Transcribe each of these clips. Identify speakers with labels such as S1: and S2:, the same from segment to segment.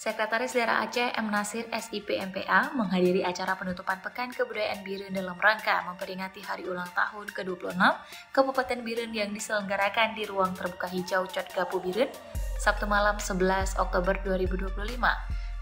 S1: Sekretaris Daerah Aceh M. Nasir SIP MPA menghadiri acara penutupan Pekan Kebudayaan Biren dalam rangka memperingati Hari Ulang Tahun ke-26 Kabupaten Biren yang diselenggarakan di Ruang Terbuka Hijau Cotgapu Biren, Sabtu malam 11 Oktober 2025.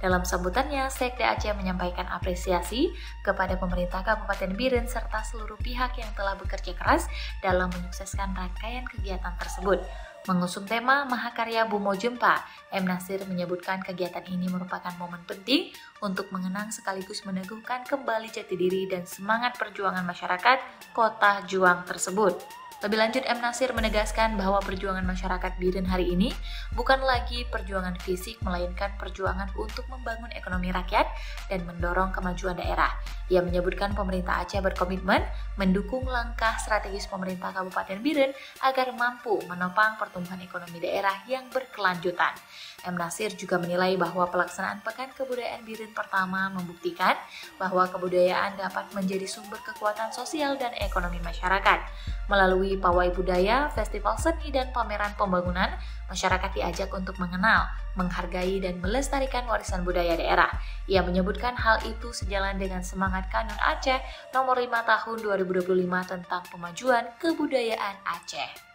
S1: Dalam sambutannya, Sekda Aceh menyampaikan apresiasi kepada pemerintah Kabupaten Biren serta seluruh pihak yang telah bekerja keras dalam menyukseskan rangkaian kegiatan tersebut. Mengusung tema Mahakarya Bumo Jempa, M. Nasir menyebutkan kegiatan ini merupakan momen penting untuk mengenang sekaligus meneguhkan kembali jati diri dan semangat perjuangan masyarakat Kota Juang tersebut. Lebih lanjut, M. Nasir menegaskan bahwa perjuangan masyarakat Biren hari ini bukan lagi perjuangan fisik, melainkan perjuangan untuk membangun ekonomi rakyat dan mendorong kemajuan daerah. Ia menyebutkan pemerintah Aceh berkomitmen mendukung langkah strategis pemerintah Kabupaten Biren agar mampu menopang pertumbuhan ekonomi daerah yang berkelanjutan. M. Nasir juga menilai bahwa pelaksanaan Pekan Kebudayaan Biren pertama membuktikan bahwa kebudayaan dapat menjadi sumber kekuatan sosial dan ekonomi masyarakat. Melalui pawai budaya, festival seni, dan pameran pembangunan, masyarakat diajak untuk mengenal, menghargai, dan melestarikan warisan budaya daerah. Ia menyebutkan hal itu sejalan dengan semangat Kanun Aceh nomor 5 tahun 2025 tentang pemajuan kebudayaan Aceh.